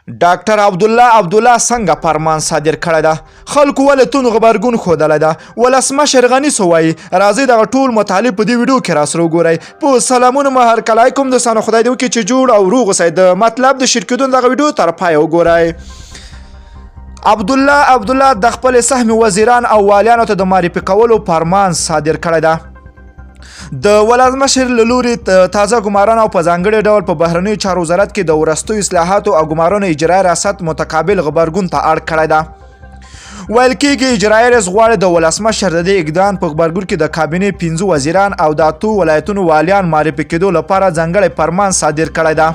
ډاکټر عبدالله څنګه فرمان صادر کړی ده؟ خلکو ولې توند غبرګون ښودلی ده؟ ولسمشر غني څه وایي؟ راځئ دغه ټول مطالب په دې ویډیو کې راسره وګورئ. په سلامونه مهرکلی کوم دوستانو، خدای دې وکړي چې جوړ او روغ اوسئ. د مطلب د شیر کېدون دغه ویډیو تر پایه وګورئ. عبدالله د خپل سهم وزیران او والیانو ته د معرفي کولو فرمان صادر کړی ده. د ولسمشر له لورې تازه ګمارنه او په ځانګړي ډول په بهرنیو چارو وزارت کې د وروستیو اصلاحاتو او ګمارنو اجرایي ریاست متقابل غبرګون ته اړ کړی ده. ویل کېږي اجرایي ریاست غواړي د ولسمشر د دې اقدام په غبرګون کې د کابینې 15 وزیران او د 8 ولایتونو والیان معرفي کېدو لپاره ځانګړی فرمان صادر کړی ده.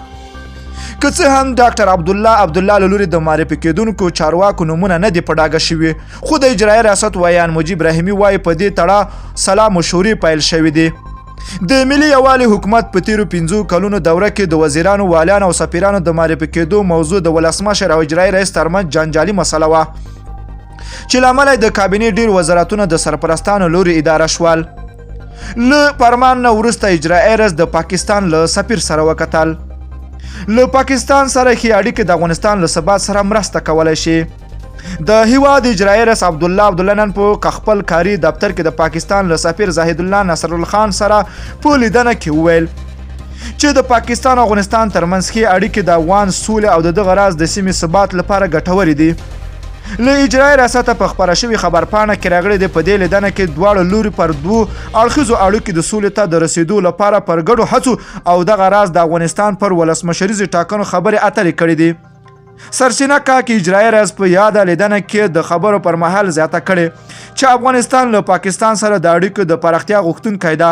که څه هم ډاکټر عبدالله له لورې د معرفي کېدونکو چارواکو نومونه نه دي په ډاګه شوي، خو د اجرایي ریاست ویان مجیب رحیمي وایي په دې تړه سلا مشورې پیل شوي دي. د ملي یووالي حکومت په تیرو 15 کلونو دوره کې د وزیرانو، والیانو او سفیرانو د معرفي کېدو موضوع د ولسمشر او اجرایي رئیس ترمنځ جنجالي مسله وه، چې له امله د کابینې ډېر وزارتونه د سرپرستانو لوري اداره شول. له فرمان نه وروسته اجرایي رئیس د پاکستان له سفیر سره وکتل. له پاکستان سره ښې اړیکې د افغانستان له ثبات سره مرسته کولی شي. د هیواد اجرایي رئیس عبدالله نن په خپل کاري دفتر کې د پاکستان له سفیر زاهد الله نصرالله خان سره په لیدنه کې وویل چې د پاکستان او افغانستان ترمنځ ښې اړیکې د افغان سولې او د دغه راز د سیمې ثبات لپاره ګټورې دي. له اجرایي ریاسته په خپره شوې خبرپاڼه کې راغلي دي په دې لیدنه کې دواړو لوري پر 2 اړخیزو اړیکو د سولې ته د رسیدو لپاره پر ګډو هڅو او دغه راز د افغانستان پر ولسمشریزې ټاکنو خبرې اترې کړې دي. سرچینه کاکي اجرایي ریاست په یاده لیدنه کې د خبرو پر مهال زیاته کړې چې افغانستان له پاکستان سره د اړیکو د پراختیا غوښتونکی ده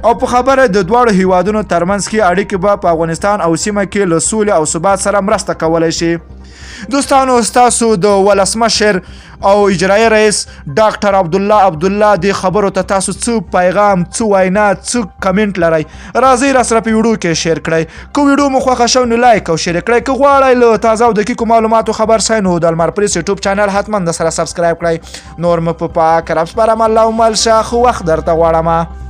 او په خبره د دواړو هیوادونو ترمنځ کې اړیکې به په افغانستان او سیمه کې له سولې او ثبات سره مرسته کولی شي. دوستانو، ستاسو د ولسمشر او اجرایي رئیس ډاکټر عبدالله د خبرو ته تاسو څه پیغام، څه وینا، څه کمنټ لرئ؟ راځئ راسره په ویډیو کې شیر کړئ. که ویډیو مو خوښه شوه نو لایک او شیر کړئ. که غواړئ له تازه او دقیقو معلوماتو خبر شئ نو د لمر پریس یوټیوب چینل حتما د سره سبسکرایب کړئ. نور مو په پاک رب سپارم. الله مل شه، ښه وخت درته غواړم.